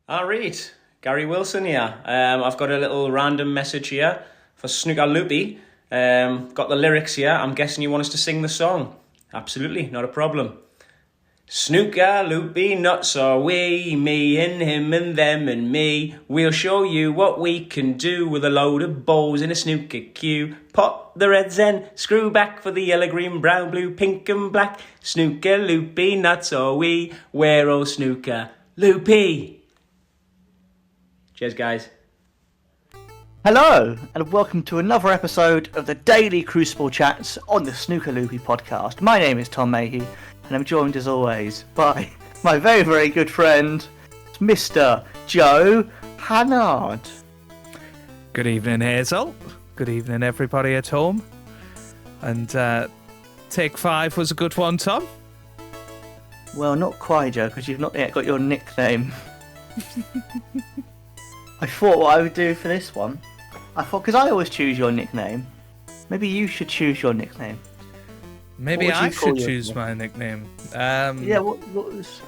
All right, Gary Wilson here. I've got a little random message here for Snooker Loopy. Got the lyrics here. I'm guessing you want us to sing the song. Absolutely, not a problem. Snooker Loopy, not so we, me and him and them and me. We'll show you what we can do with a load of balls in a snooker queue. Pop the reds and screw back for the yellow, green, brown, blue, pink and black. Snooker Loopy, not so we, we're all Snooker Loopy. Cheers, guys. Hello, and welcome to another episode of the Daily Crucible Chats on the Snooker Loopy Podcast. My name is Tom Mayhew, and I'm joined as always by my very, very good friend, Mr. Joe Hannard. Good evening, Hazel. Good evening, everybody at home. And take 5 was a good one, Tom. Well, not quite, Joe, because you've not yet got your nickname. I thought what I would do for this one, because I always choose your nickname, maybe you should choose your nickname. Maybe I should choose my nickname. What was...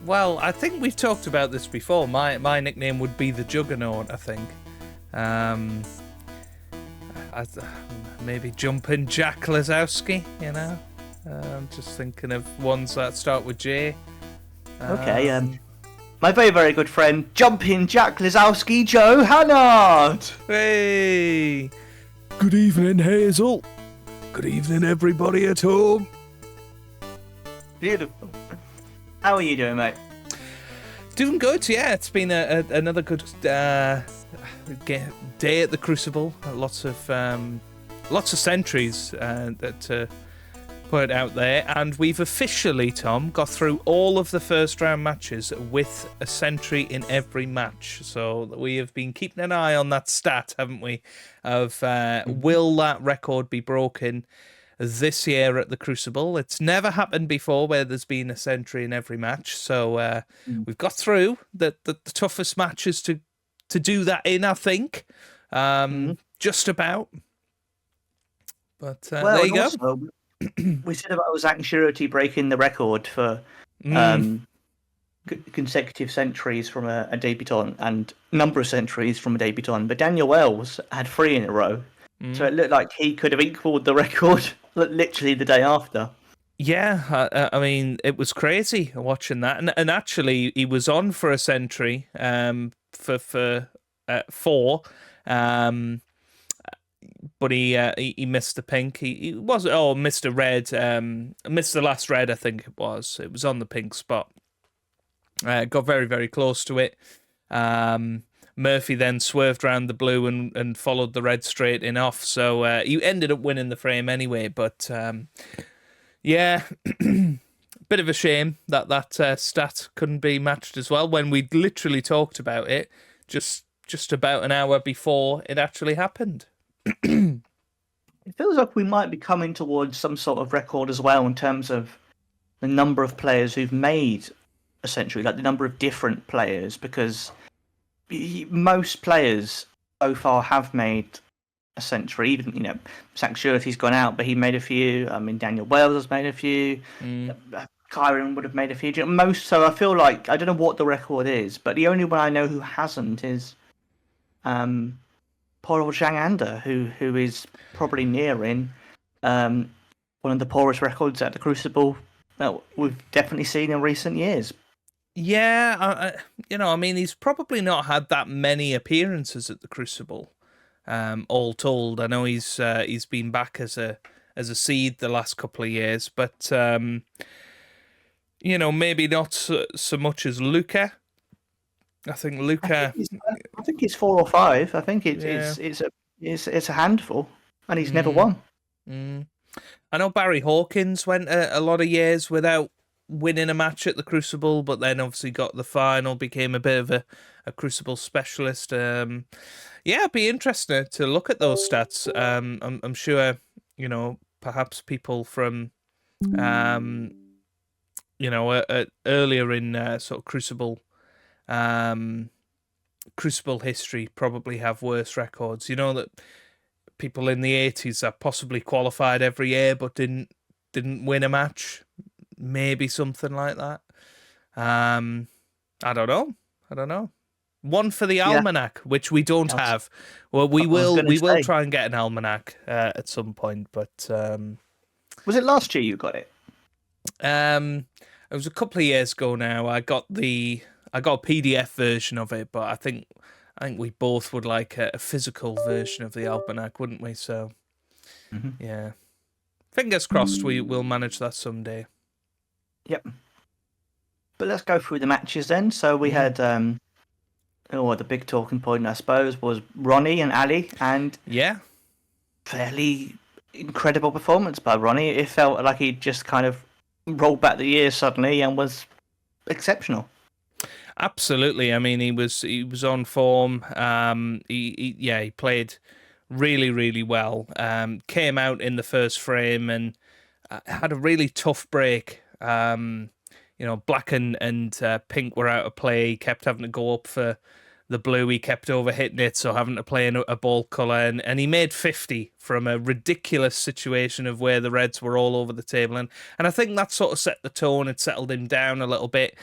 Well, I think we've talked about this before. My nickname would be the Juggernaut, I think. Maybe Jumpin' Jack Lazowski, you know? I'm just thinking of ones that start with J. My very, very good friend, Jumpin' Jack Lazowski, Joe Hannard. Hey! Good evening, Hazel. Good evening, everybody at home. Beautiful. How are you doing, mate? Doing good, yeah. It's been another good day at the Crucible. Lots of centuries to put out there, and we've officially, Tom, got through all of the first round matches with a century in every match. So we have been keeping an eye on that stat, haven't we? Of will that record be broken this year at the Crucible? It's never happened before where there's been a century in every match. So we've got through the toughest matches to do that in, I think. Just about. But there you go. Also, we said about Zach Surety breaking the record for consecutive centuries from a debutant and number of centuries from a debutant, but Daniel Wells had 3 in a row, so it looked like he could have equalled the record literally the day after. Yeah, I mean, it was crazy watching that, and actually he was on for a century for 4. But he missed the pink. He wasn't. Missed a red. Missed the last red. I think it was. It was on the pink spot. Got very, very close to it. Murphy then swerved round the blue and followed the red straight in off. So he ended up winning the frame anyway. But yeah, bit of a shame that stat couldn't be matched as well when we literally talked about it just about an hour before it actually happened. It feels like we might be coming towards some sort of record as well in terms of the number of players who've made a century, like the number of different players, because most players so far have made a century. Even, Zach Surety's gone out, but he made a few. I mean, Daniel Wells has made a few. Kyron would have made a few. So I feel like, I don't know what the record is, but the only one I know who hasn't is poor old Zhang Anda, who is probably nearing one of the poorest records at the Crucible that we've definitely seen in recent years. Yeah, I mean, he's probably not had that many appearances at the Crucible, all told. I know he's been back as a seed the last couple of years, but maybe not so much as Luca. I think Luca. I think it's 4 or 5. I think it's a handful, and he's never won. I know Barry Hawkins went a lot of years without winning a match at the Crucible, but then obviously got the final, became a bit of a Crucible specialist. It'd be interesting to look at those stats. I'm sure perhaps people from earlier in sort of Crucible history probably have worse records. You know that people in the 80s that possibly qualified every year but didn't win a match. Maybe something like that. I don't know. One for the Yeah. almanac, which we don't have. Well, we I was will. gonna We will say. try and get an almanac at some point, but Was it last year you got it? it was a couple of years ago now. I got a PDF version of it, but I think we both would like a physical version of the almanac, wouldn't we? So, yeah, fingers crossed we will manage that someday. Yep. But let's go through the matches then. So we had, the big talking point, I suppose, was Ronnie and Ali, and Yeah, fairly incredible performance by Ronnie. It felt like he just kind of rolled back the years suddenly and was exceptional. absolutely. I mean, he was on form. He played really, really well. Came out in the first frame and had a really tough break. Black and pink were out of play. He kept having to go up for the blue. He kept overhitting it, so having to play in a ball colour. And he made 50 from a ridiculous situation of where the reds were all over the table. And I think that sort of set the tone. It settled him down a little bit.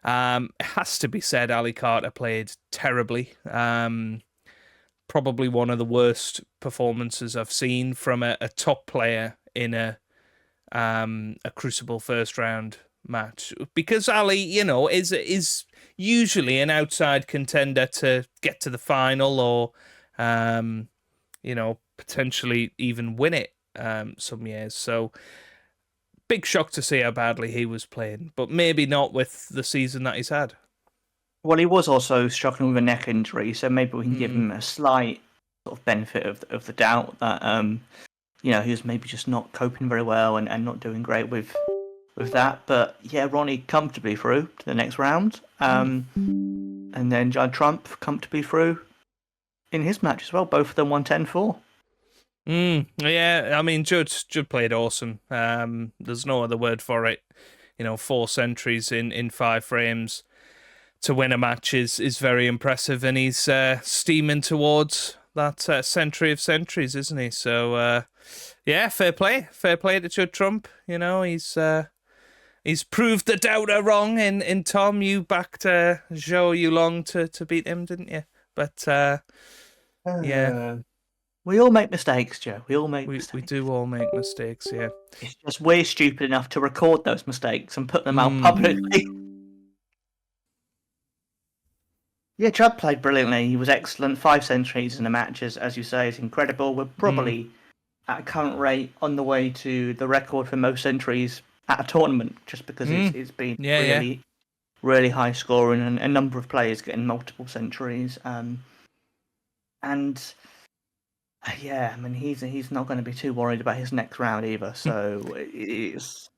It has to be said, Ali Carter played terribly. Probably one of the worst performances I've seen from a top player in a Crucible first round match, because Ali, is usually an outside contender to get to the final or, potentially even win it some years. So big shock to see how badly he was playing, but maybe not with the season that he's had. Well, he was also struggling with a neck injury, so maybe we can give him a slight sort of benefit of the doubt that he was maybe just not coping very well and not doing great with that. But yeah, Ronnie comfortably through to the next round, and then Judd Trump comfortably through in his match as well. Both of them won 10-4. Yeah, I mean, Judd played awesome. There's no other word for it. 4 centuries in 5 frames to win a match is very impressive, and he's steaming towards that century of centuries, isn't he? So, yeah, fair play to Judd Trump. He's proved the doubter wrong. In Tom, you backed Zhou Yulong to beat him, didn't you? But yeah. We all make mistakes, Joe. We all make mistakes. We do all make mistakes, yeah. It's just we're stupid enough to record those mistakes and put them out publicly. Yeah, Judd played brilliantly. He was excellent. 5 centuries in the matches, as you say, is incredible. We're probably at a current rate on the way to the record for most centuries at a tournament, just because it's been really high scoring and a number of players getting multiple centuries. Yeah, I mean, he's not going to be too worried about his next round either, so it's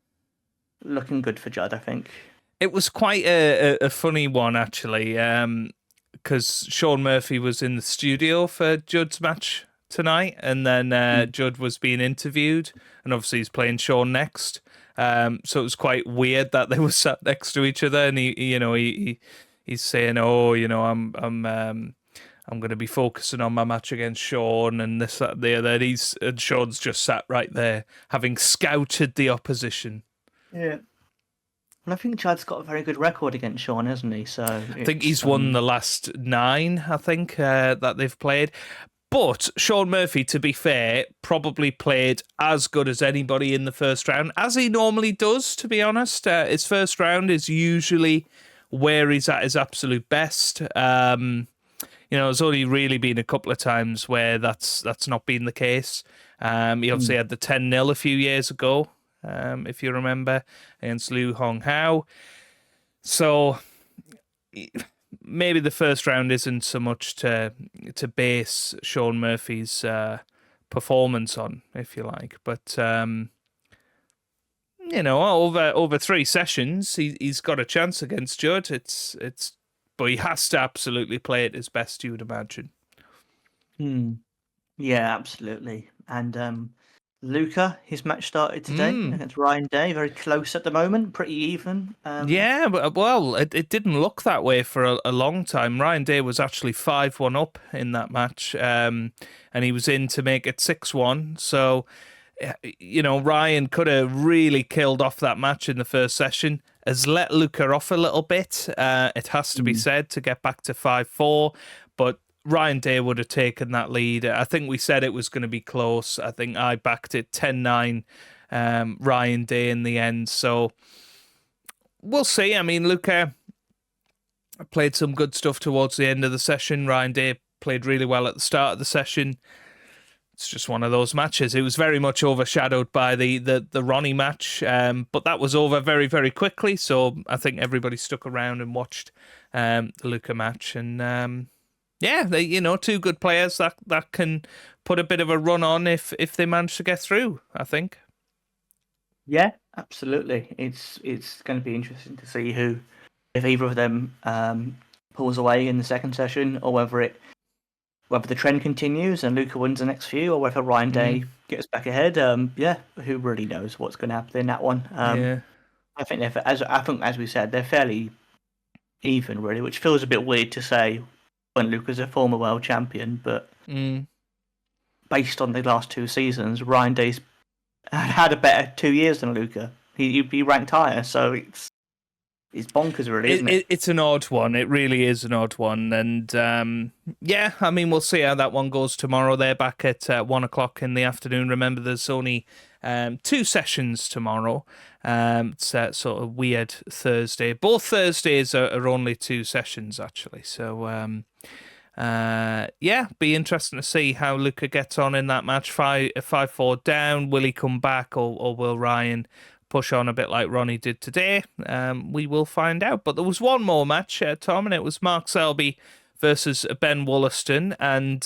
looking good for Judd, I think. It was quite a funny one, actually, because Sean Murphy was in the studio for Judd's match tonight, and then Judd was being interviewed, and obviously he's playing Sean next. So it was quite weird that they were sat next to each other, and he's saying, "Oh, I'm going to be focusing on my match against Sean," and this, that, the other. And Sean's just sat right there, having scouted the opposition. Yeah. And I think Judd's got a very good record against Sean, hasn't he? So I think he's won the last 9, I think, that they've played. But Sean Murphy, to be fair, probably played as good as anybody in the first round, as he normally does, to be honest. His first round is usually where he's at his absolute best. There's only really been a couple of times where that's not been the case. He obviously had the 10-0 a few years ago, if you remember, against Liu Honghao. So maybe the first round isn't so much to base Sean Murphy's performance on, if you like. But over 3 sessions, he's got a chance against Judd. But he has to absolutely play at his best, you would imagine. Yeah, absolutely. And Luca, his match started today against Ryan Day. Very close at the moment, pretty even. Yeah, well, it didn't look that way for a long time. Ryan Day was actually 5-1 up in that match, and he was in to make it 6-1. So Ryan could have really killed off that match in the first session, has let Luca off a little bit, it has to be said, to get back to 5-4, but Ryan Day would have taken that lead. I think we said it was going to be close. I think I backed it 10-9 Ryan Day in the end, so we'll see. I mean, Luca played some good stuff towards the end of the session. Ryan Day played really well at the start of the session. It's just one of those matches. It was very much overshadowed by the Ronnie match, but that was over very, very quickly. So I think everybody stuck around and watched the Luca match. And two good players that can put a bit of a run on if they manage to get through, I think. Yeah, absolutely. It's going to be interesting to see if either of them pulls away in the second session, or whether the trend continues and Luca wins the next few, or whether Ryan Day gets back ahead. Who really knows what's going to happen in that one? I think as we said, they're fairly even, really, which feels a bit weird to say when Luca's a former world champion. But based on the last 2 seasons, Ryan Day's had a better 2 years than Luca. He'd be ranked higher, so it's bonkers, really, isn't it? It's an odd one. It really is an odd one. And we'll see how that one goes tomorrow. They're back at 1:00 in the afternoon. Remember, there's only 2 sessions tomorrow. It's sort of weird Thursday. Both Thursdays are only 2 sessions, actually. So, be interesting to see how Luca gets on in that match. 5-4 down. Will he come back, or will Ryan push on a bit like Ronnie did today? We will find out. But there was one more match, Tom, and it was Mark Selby versus Ben Wollaston, and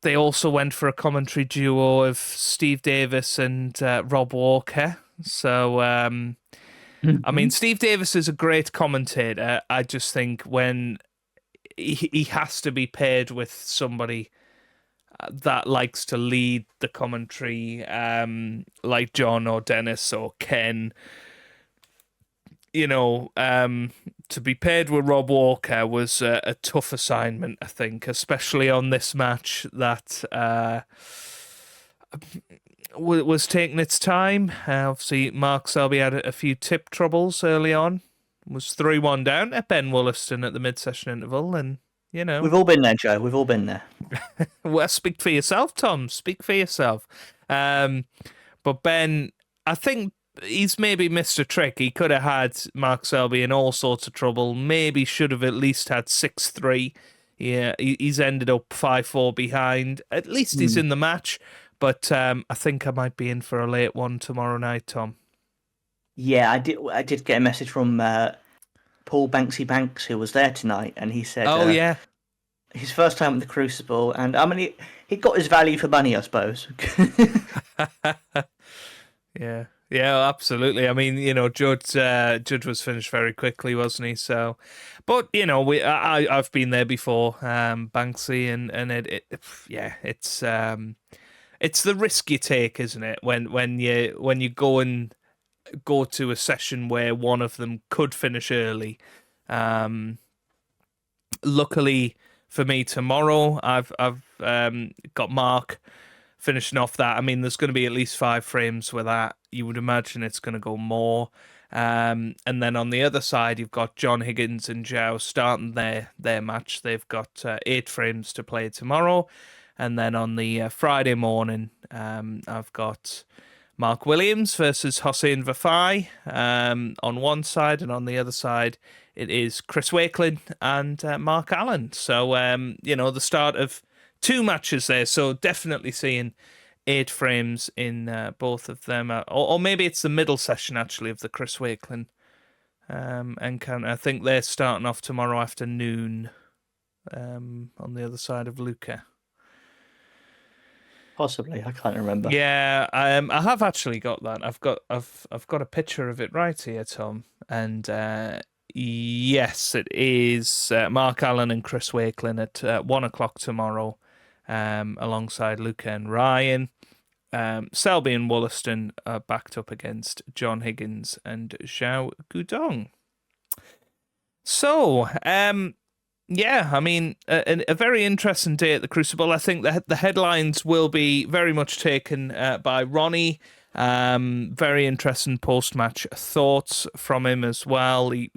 they also went for a commentary duo of Steve Davis and Rob Walker. So, I mean, Steve Davis is a great commentator. I just think when he has to be paired with somebody that likes to lead the commentary, like John or Dennis or Ken. To be paired with Rob Walker was a tough assignment, I think, especially on this match that was taking its time. Obviously, Mark Selby had a few tip troubles early on. Was 3-1 down at Ben Wollaston at the mid-session interval, and we've all been there, Joe. We've all been there. Well, speak for yourself, Tom. Speak for yourself. But Ben, I think he's maybe missed a trick. He could have had Mark Selby in all sorts of trouble. Maybe should have at least had 6-3. Yeah, he's ended up 5-4 behind. At least he's in the match. But I think I might be in for a late one tomorrow night, Tom. Yeah, I did get a message from Paul Banksy Banks, who was there tonight, and he said, "Oh yeah, his first time at the Crucible, and I mean he got his value for money, I suppose." Yeah, absolutely. I mean, Judd was finished very quickly, wasn't he? So, but I've been there before, Banksy, and it's the risk you take, isn't it? When you go to a session where one of them could finish early. Luckily for me, tomorrow I've got Mark finishing off that. I mean, there's going to be at least 5 frames with that. You would imagine it's going to go more. And then on the other side, you've got John Higgins and Zhao starting their match. They've got 8 frames to play tomorrow. And then on the Friday morning, I've got Mark Williams versus Hossein Vafai on one side, and on the other side it is Chris Wakelin and Mark Allen. So, the start of 2 matches there, so definitely seeing 8 frames in both of them. Or maybe it's the middle session, actually, of the Chris Wakelin encounter. I think they're starting off tomorrow afternoon on the other side of Luca. Possibly, I can't remember. Yeah, I have actually got that. I've got a picture of it right here, Tom. And yes, it is Mark Allen and Chris Wakelin at 1:00 tomorrow, alongside Luca and Ryan. Selby and Wollaston are backed up against John Higgins and Zhao Gudong. So, Yeah, I mean, a very interesting day at the Crucible. I think the headlines will be very much taken by Ronnie. Very interesting post-match thoughts from him as well. He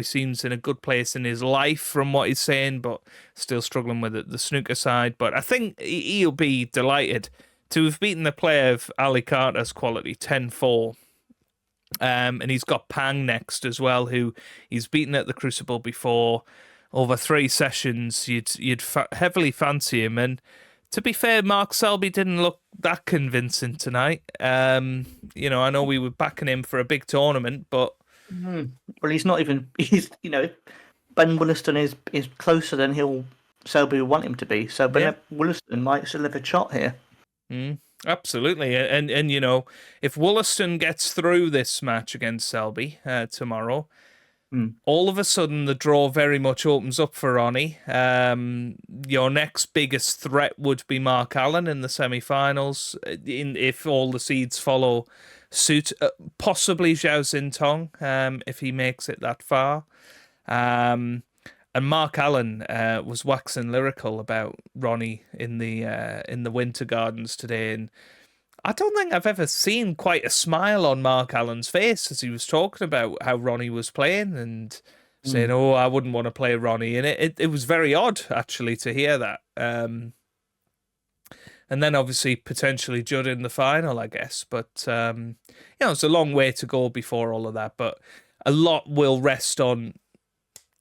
seems in a good place in his life from what he's saying, but still struggling with the snooker side. But I think he'll be delighted to have beaten the player of Ali Carter's quality 10-4. And he's got Pang next as well, who he's beaten at the Crucible before. Over 3 sessions, you'd heavily fancy him. And to be fair, Mark Selby didn't look that convincing tonight. I know we were backing him for a big tournament, but well, he's not even. Ben Williston is closer than Selby will want him to be. So Ben Williston might still have a shot here. Absolutely, and if Wollaston gets through this match against Selby tomorrow. All of a sudden, the draw very much opens up for Ronnie. Your next biggest threat would be Mark Allen in the semi-finals, if all the seeds follow suit. Possibly Zhao Xintong, if he makes it that far. And Mark Allen was waxing lyrical about Ronnie in the Winter Gardens today, and I don't think I've ever seen quite a smile on Mark Allen's face as he was talking about how Ronnie was playing and saying, "Oh, I wouldn't want to play Ronnie." And it was very odd actually to hear that. And then obviously potentially Judd in the final, I guess. But it's a long way to go before all of that. But a lot will rest on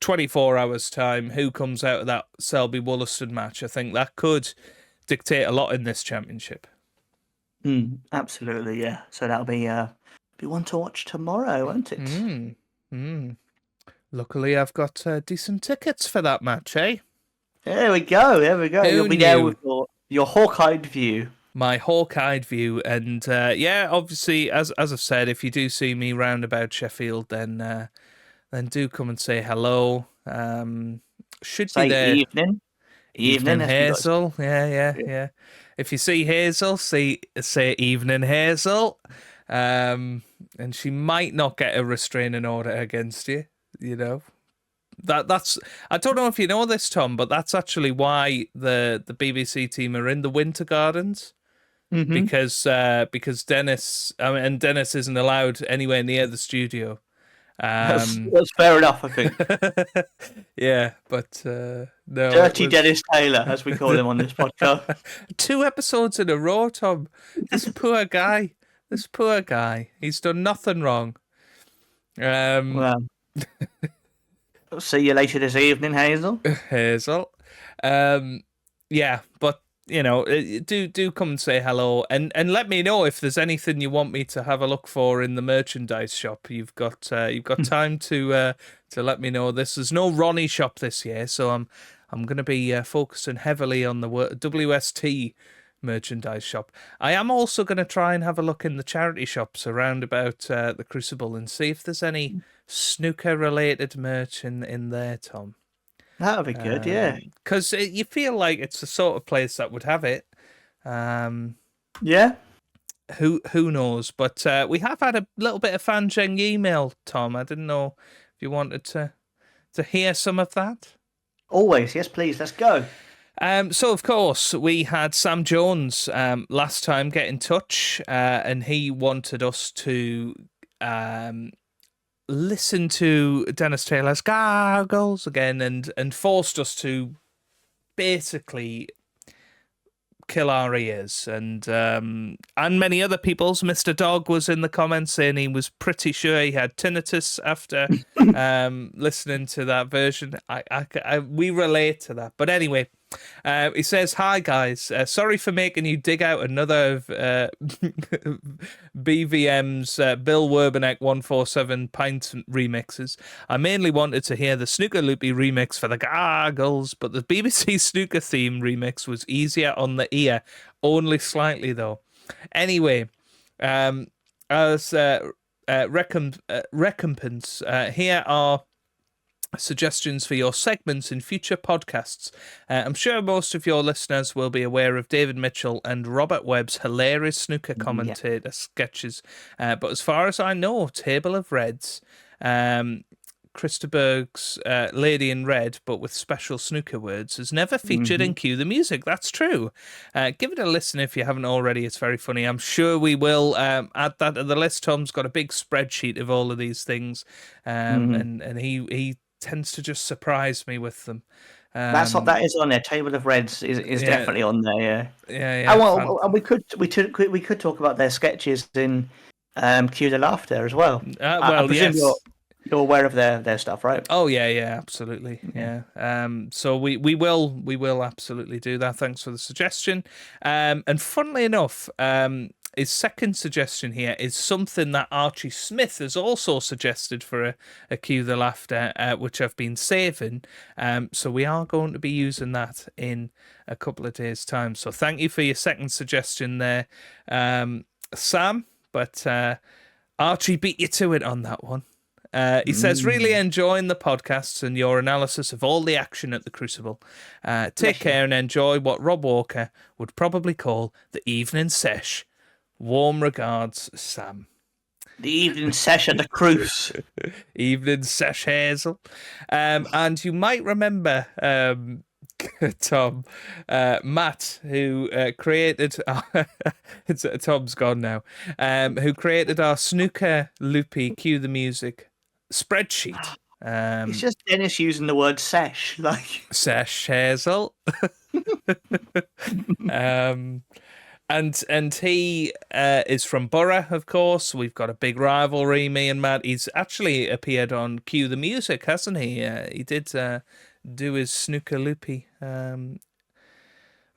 24 hours time. Who comes out of that Selby Wollaston match? I think that could dictate a lot in this championship. Absolutely, yeah. So that'll be one to watch tomorrow, won't it? Luckily, I've got decent tickets for that match, eh? There we go. You'll be there with your hawk-eyed view. My hawk-eyed view, and obviously, as I've said, if you do see me round about Sheffield, then do come and say hello. Should say be there. Evening, Hazel. Yeah. If you see Hazel, say evening, Hazel. And she might not get a restraining order against you. That's. I don't know if you know this, Tom, but that's actually why the BBC team are in the Winter Gardens. Because Dennis isn't allowed anywhere near the studio. That's fair enough, I think. Yeah, but no. Dirty Dennis Taylor, as we call him on this podcast. 2 episodes in a row, Tom. This poor guy. He's done nothing wrong. Well, see you later this evening, Hazel. Yeah, but do come and say hello and let me know if there's anything you want me to have a look for in the merchandise shop. You've got time to let me know. There's no Ronnie shop this year, so I'm going to be focusing heavily on the WST merchandise shop. I am also going to try and have a look in the charity shops around about the Crucible and see if there's any snooker related merch in there, Tom. That would be good, yeah. Because you feel like it's the sort of place that would have it. Yeah. Who knows? But we have had a little bit of Fan Zheng email, Tom. I didn't know if you wanted to hear some of that. Always, yes, please. Let's go. So, of course, we had Sam Jones last time get in touch, and he wanted us to listen to Dennis Taylor's Gargles again and forced us to basically kill our ears. And many other people's. Mr. Dog was in the comments saying he was pretty sure he had tinnitus after listening to that version. We relate to that. But anyway, he says, "Hi guys, sorry for making you dig out another of BVM's Bill Werbeneck 147 Pint remixes. I mainly wanted to hear the Snooker Loopy remix for the Gargles, but the BBC Snooker theme remix was easier on the ear, only slightly though. Anyway, as recompense, here are suggestions for your segments in future podcasts. I'm sure most of your listeners will be aware of David Mitchell and Robert Webb's hilarious snooker commentator sketches. But as far as I know, Table of Reds Krista Berg's Lady in Red, but with special snooker words, has never featured in Cue the Music. That's true. Give it a listen if you haven't already. It's very funny. I'm sure we will add that to the list. Tom's got a big spreadsheet of all of these things, and he tends to just surprise me with them. That's what that is on there. Table of Reds is definitely on there. Yeah. And we could talk about their sketches in Cue the Laughter as well. I presume you're aware of their stuff, right? Oh yeah, absolutely. Yeah. So we will absolutely do that. Thanks for the suggestion. And funnily enough, his second suggestion here is something that Archie Smith has also suggested for a Cue the Laughter, which I've been saving. So we are going to be using that in a couple of days' time. So thank you for your second suggestion there, Sam. But Archie beat you to it on that one. He says, really enjoying the podcasts and your analysis of all the action at the Crucible. Take care and enjoy what Rob Walker would probably call the evening sesh. Warm regards, Sam. The evening sesh at the cruise. Evening sesh, Hazel. And you might remember, Tom, Matt, who created... Tom's gone now. Who created our Snooker Loopy Cue the Music spreadsheet. It's just Dennis using the word sesh. Sesh, Hazel. And he is from Borough, of course. We've got a big rivalry, me and Matt. He's actually appeared on Cue the Music, hasn't he? He did do his Snooker Loopy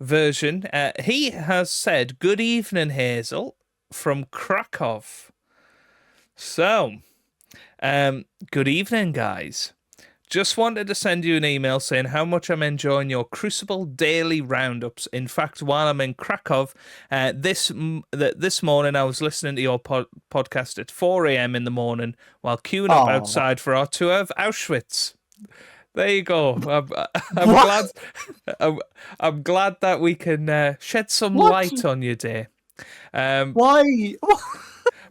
version. He has said, "Good evening, Hazel," from Krakow. So, good evening, guys. Just wanted to send you an email saying how much I'm enjoying your Crucible daily roundups. In fact, while I'm in Krakow, this morning I was listening to your podcast at 4 a.m. in the morning while queuing up outside for our tour of Auschwitz. There you go. I'm glad that we can shed some light on your day. Why?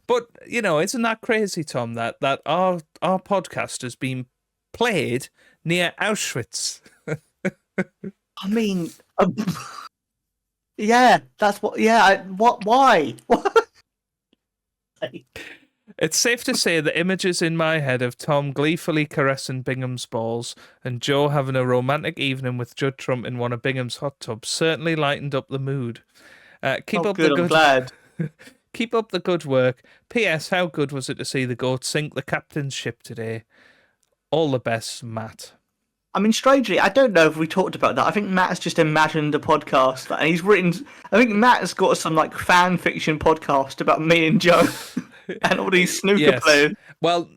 But isn't that crazy, Tom? That our podcast has been played near Auschwitz. I mean, yeah, that's what. Yeah, what? Why? It's safe to say the images in my head of Tom gleefully caressing Bingham's balls and Joe having a romantic evening with Judd Trump in one of Bingham's hot tubs certainly lightened up the mood. Keep up the good. I'm glad. Keep up the good work. P.S. How good was it to see the goat sink the captain's ship today? All the best, Matt. I mean, strangely, I don't know if we talked about that. I think Matt has just imagined a podcast, and he's written. I think Matt has got some fan fiction podcast about me and Joe and all these snooker players. Well,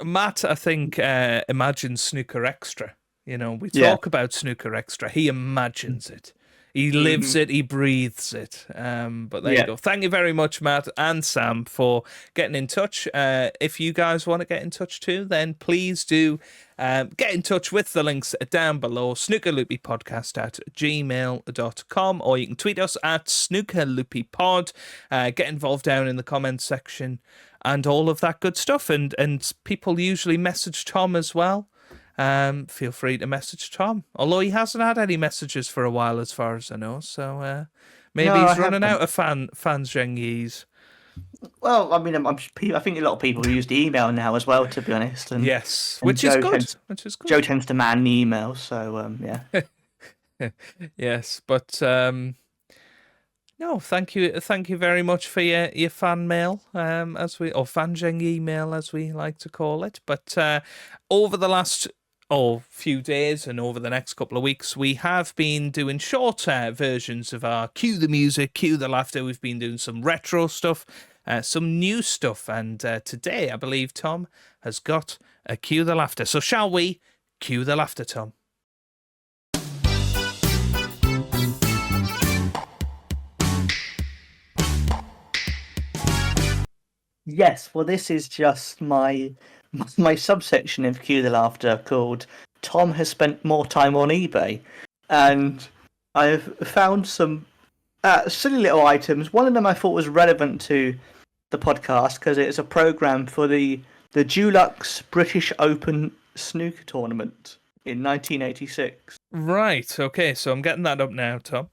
Matt, I think, imagines Snooker Extra. We talk about Snooker Extra. He imagines it. He lives it, he breathes it. But there you go. Thank you very much, Matt and Sam, for getting in touch. If you guys want to get in touch too, then please do get in touch with the links down below. snookerloopypodcast@gmail.com, or you can tweet us at snookerloopypod. Get involved down in the comments section and all of that good stuff. And people usually message Tom as well. Feel free to message Tom, although he hasn't had any messages for a while as far as I know, so maybe he's running out of fans Zhengi's. Well, I mean, I think a lot of people use the email now as well, to be honest. And, yes, which is good. Joe tends to man the emails, so yeah. Yes, but no, thank you very much for your fan mail, or fan Zhengi email as we like to call it. But over the last few days and over the next couple of weeks, we have been doing shorter versions of our Cue the Music, Cue the Laughter. We've been doing some retro stuff, some new stuff, and today I believe Tom has got a Cue the Laughter. So shall we cue the laughter, Tom? Yes, well, this is just my subsection of Cue the Laughter called Tom has spent more time on eBay. And I've found some silly little items. One of them I thought was relevant to the podcast because it's a program for the Dulux British Open snooker tournament in 1986. Right, okay, so I'm getting that up now, Tom.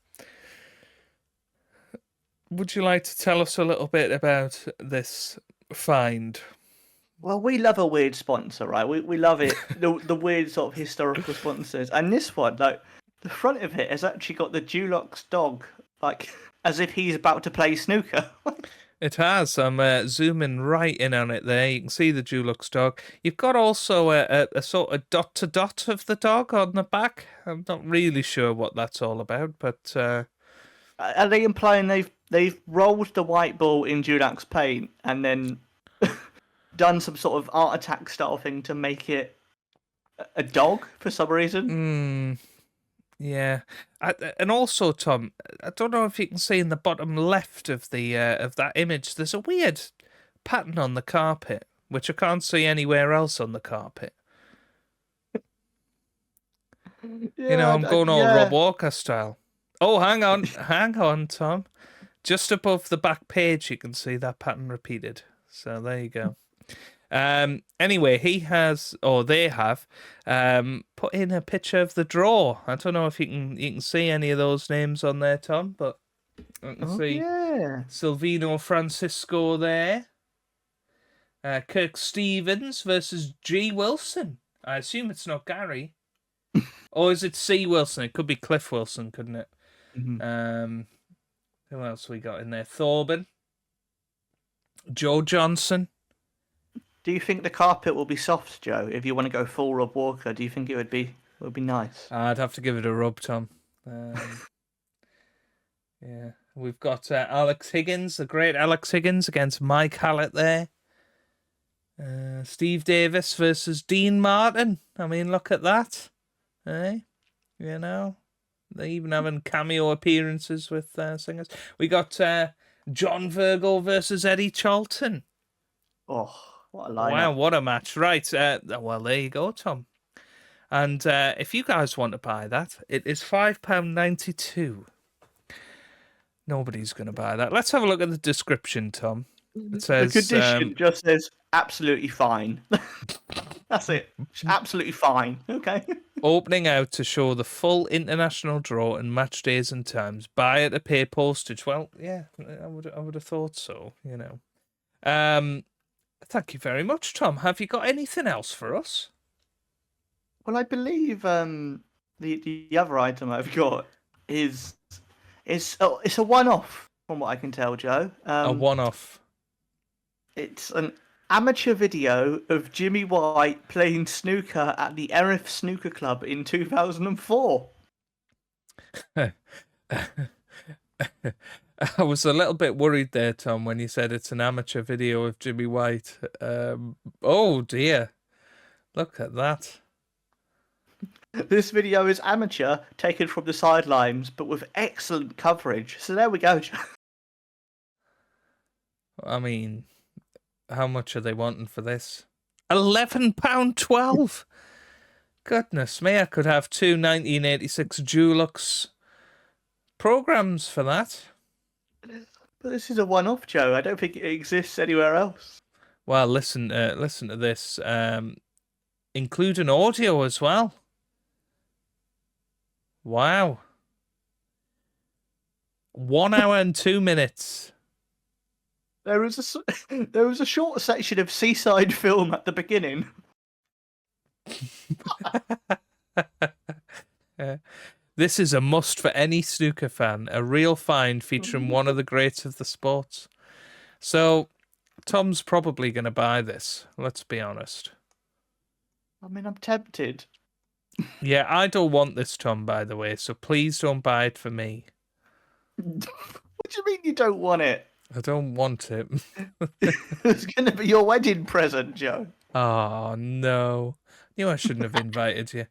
Would you like to tell us a little bit about this find? Well, we love a weird sponsor, right? We love it, the weird sort of historical sponsors. And this one, like, the front of it has actually got the Dulux dog, like, as if he's about to play snooker. It has. I'm zooming right in on it there. You can see the Dulux dog. You've got also a sort of dot-to-dot of the dog on the back. I'm not really sure what that's all about, but... Are they implying they've rolled the white ball in Dulux paint and then done some sort of Art Attack style thing to make it a dog for some reason? Yeah, and also, Tom, I don't know if you can see in the bottom left of the of that image, there's a weird pattern on the carpet, which I can't see anywhere else on the carpet. Yeah, I'm going all Rob Walker style. Oh, hang on, Tom. Just above the back page, you can see that pattern repeated. So there you go. Anyway, they have put in a picture of the draw. I don't know if you can see any of those names on there, Tom, but I can see Silvino Francisco there. Kirk Stevens versus G. Wilson. I assume it's not Gary. Or is it C. Wilson? It could be Cliff Wilson, couldn't it? Mm-hmm. Who else we got in there? Thorben. Joe Johnson. Do you think the carpet will be soft, Joe? If you want to go full Rob Walker, do you think it would be nice? I'd have to give it a rub, Tom. Yeah, we've got Alex Higgins, the great Alex Higgins, against Mike Hallett there. Steve Davis versus Dean Martin. I mean, look at that. They even having cameo appearances with singers. We got John Virgo versus Eddie Charlton. Oh, what a lineup. Wow, what a match. Right, well, there you go, Tom. And if you guys want to buy that, it is £5.92. Nobody's going to buy that. Let's have a look at the description, Tom. It says, the condition just says absolutely fine. That's it. Absolutely fine. Okay. Opening out to show the full international draw and match days and times. Buy it to pay postage. Well, yeah, I would have thought so. Thank you very much, Tom. Have you got anything else for us? Well, I believe the other item I've got is it's a one-off from what I can tell, Joe. A one-off. It's an amateur video of Jimmy White playing snooker at the Erith Snooker Club in 2004. I was a little bit worried there, Tom, when you said it's an amateur video of Jimmy White. Oh, dear. Look at that. This video is amateur, taken from the sidelines, but with excellent coverage. So there we go. I mean, how much are they wanting for this? £11.12. Goodness me, I could have two 1986 Dulux programs for that. But this is a one-off, Joe. I don't think it exists anywhere else. Well, listen to this. Include an audio as well. Wow. 1 hour and 2 minutes. There was a short section of seaside film at the beginning. This is a must for any snooker fan. A real find featuring one of the greats of the sports. So, Tom's probably going to buy this. Let's be honest. I mean, I'm tempted. Yeah, I don't want this, Tom, by the way. So please don't buy it for me. What do you mean you don't want it? I don't want it. It's going to be your wedding present, Joe. Oh, no. Knew I shouldn't have invited you.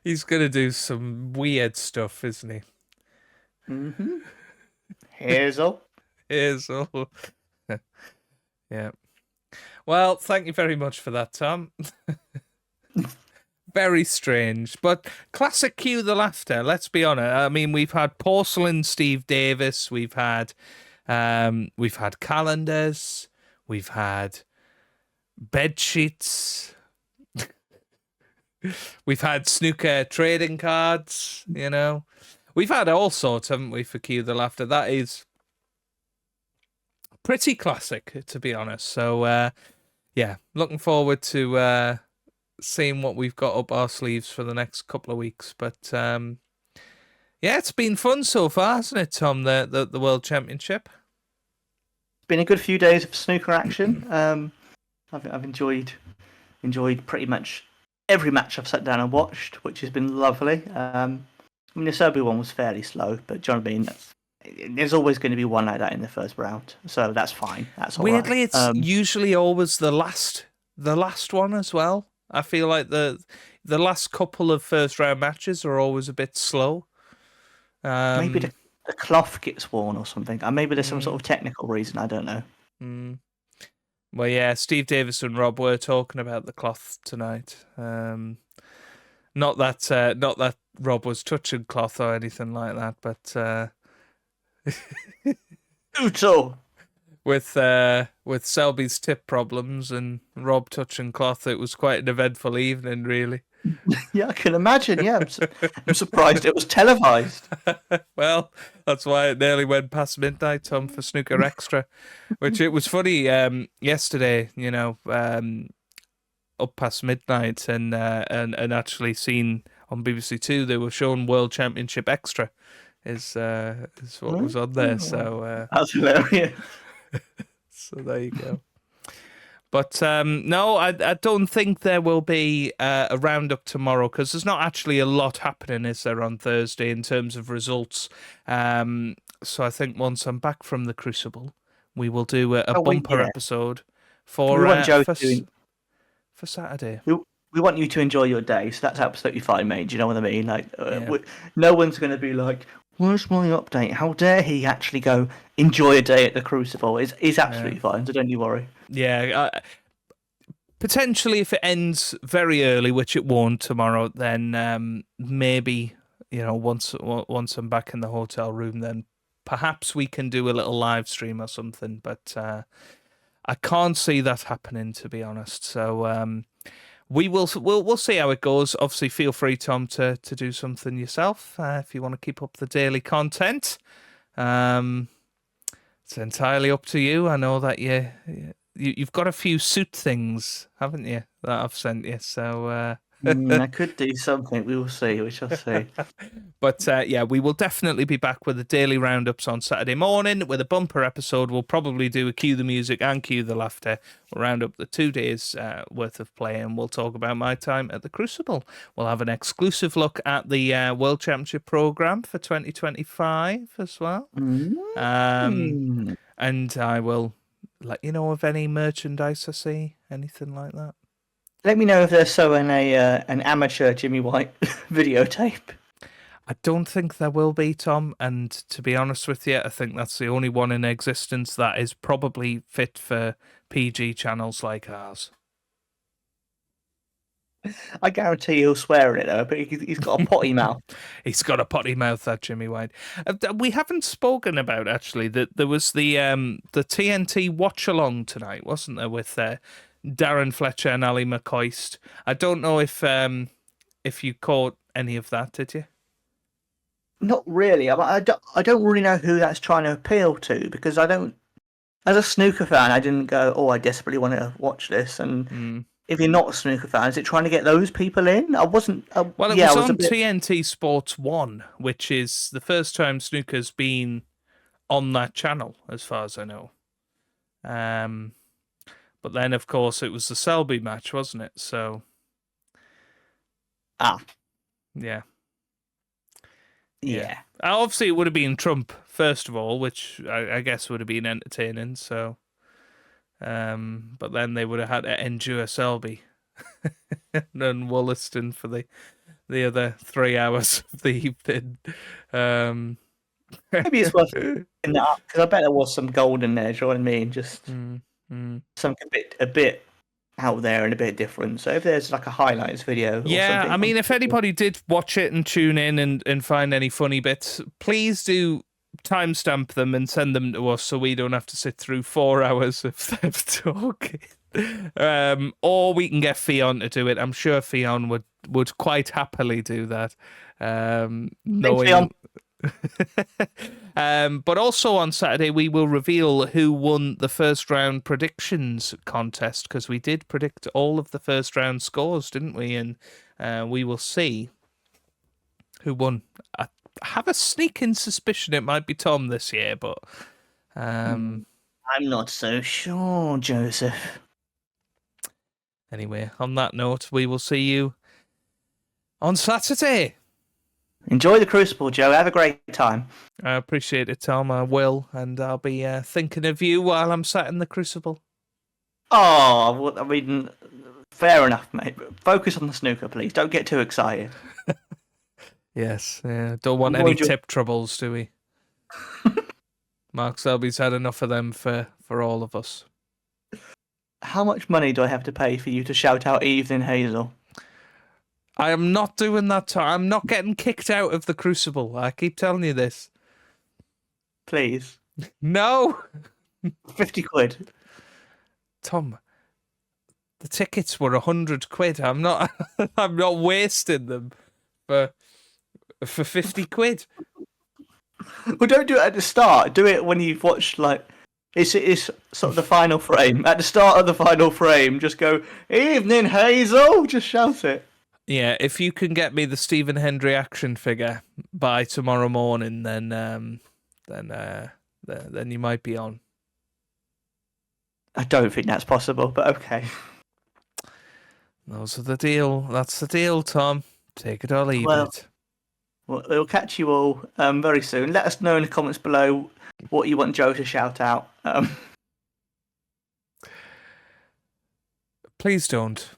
He's going to do some weird stuff, isn't he? Mm-hmm. Hazel. Hazel. Yeah. Well, thank you very much for that, Tom. Very strange, but classic cue the laughter. Let's be honest. I mean, we've had Porcelain Steve Davis, we've had calendars, we've had bed sheets. We've had snooker trading cards, you know. We've had all sorts, haven't we, for Cue the Laughter? That is pretty classic, to be honest. So, yeah, looking forward to seeing what we've got up our sleeves for the next couple of weeks. But, yeah, it's been fun so far, hasn't it, Tom, the World Championship? It's been a good few days of snooker action. I've enjoyed pretty much every match I've sat down and watched, which has been lovely. I mean, the Serbia one was fairly slow, but do you know what I mean? There's always going to be one like that in the first round, so that's fine. That's all Weirdly, right. it's usually always the last one as well. I feel like the last couple of first round matches are always a bit slow. Maybe the cloth gets worn or something. And maybe there's some sort of technical reason. I don't know. Well, yeah, Steve Davis and Rob were talking about the cloth tonight. Not that Rob was touching cloth or anything like that, but with Selby's tip problems and Rob touching cloth, it was quite an eventful evening, really. Yeah, I can imagine. Yeah, I'm surprised it was televised. Well, that's why it nearly went past midnight, Tom, for Snooker Extra, which it was funny yesterday. You know, up past midnight, and actually seen on BBC Two they were showing World Championship Extra, is what was on there. So that's hilarious. So there you go. But no, I don't think there will be a roundup tomorrow because there's not actually a lot happening, is there, on Thursday in terms of results. So I think once I'm back from the Crucible, we will do a bumper episode for Saturday. We want you to enjoy your day, so that's absolutely fine, mate. Do you know what I mean? Like, no one's going to be like, "Where's my update? How dare he actually go enjoy a day at the Crucible?" It's absolutely fine, so don't you worry. Yeah, potentially if it ends very early, which it won't tomorrow, then maybe, you know, once I'm back in the hotel room, then perhaps we can do a little live stream or something. But I can't see that happening, to be honest. So we'll see how it goes. Obviously, feel free, Tom, to do something yourself if you want to keep up the daily content. It's entirely up to you. I know that you've got a few suit things, haven't you, that I've sent you? So I could do something. We will see. We shall see. But yeah, we will definitely be back with the daily roundups on Saturday morning with a bumper episode. We'll probably do a Cue the Music and Cue the Laughter. We'll round up the 2 days worth of play, and we'll talk about my time at the Crucible. We'll have an exclusive look at the World Championship programme for 2025 as well. And I will let you know of any merchandise I see, anything like that. Let me know if they're sewing an amateur Jimmy White videotape. I don't think there will be, Tom, and to be honest with you, I think that's the only one in existence that is probably fit for PG channels like ours. I guarantee he'll swear in it, though, but he's got a potty mouth. He's got a potty mouth, that Jimmy White. We haven't spoken about, actually, that there was the TNT watch-along tonight, wasn't there, with Darren Fletcher and Ali McCoist. I don't know if you caught any of that, did you? Not really. I don't really know who that's trying to appeal to, because I don't. As a snooker fan, I didn't go, "Oh, I desperately want to watch this." And if you're not a snooker fan, is it trying to get those people in? I wasn't. Well, it was on TNT Sports 1, which is the first time snooker's been on that channel, as far as I know. But then, of course, it was the Selby match, wasn't it? So, yeah. Obviously, it would have been Trump first of all, which I guess would have been entertaining. So, but then they would have had to endure Selby and Wollaston for the other 3 hours of the evening. Maybe it's worth picking that up, because I bet there was some gold in there. Do you know what I mean? Just something a bit out there and a bit different. So if there's like a highlights video, yeah, I mean, if anybody did watch it and tune in and find any funny bits, please do timestamp them and send them to us so we don't have to sit through 4 hours of them talking. Or we can get Fionn to do it. I'm sure Fionn would quite happily do that. Knowing. But also on Saturday we will reveal who won the first round predictions contest, because we did predict all of the first round scores, didn't we? And we will see who won. I have a sneaking suspicion it might be Tom this year, but I'm not so sure, Joseph. Anyway, on that note, we will see you on Saturday. Enjoy the Crucible, Joe. Have a great time. I appreciate it, Tom. I will, and I'll be thinking of you while I'm sat in the Crucible. Oh, well, I mean, fair enough, mate. But focus on the snooker, please. Don't get too excited. Yes, don't want any tip troubles, do we? Mark Selby's had enough of them for all of us. How much money do I have to pay for you to shout out Evening Hazel? I am not doing that, Tom. I'm not getting kicked out of the Crucible. I keep telling you this. Please. No. 50 quid. Tom, the tickets were 100 quid. I'm not wasting them for 50 quid. Well, don't do it at the start. Do it when you've watched, like, it's sort of the final frame. At the start of the final frame, just go, Evening Hazel! Just shout it. Yeah, if you can get me the Stephen Hendry action figure by tomorrow morning, then you might be on. I don't think that's possible, but okay. Those are the deal. That's the deal, Tom. Take it or leave it. Well, we'll catch you all very soon. Let us know in the comments below what you want Joe to shout out. Please don't.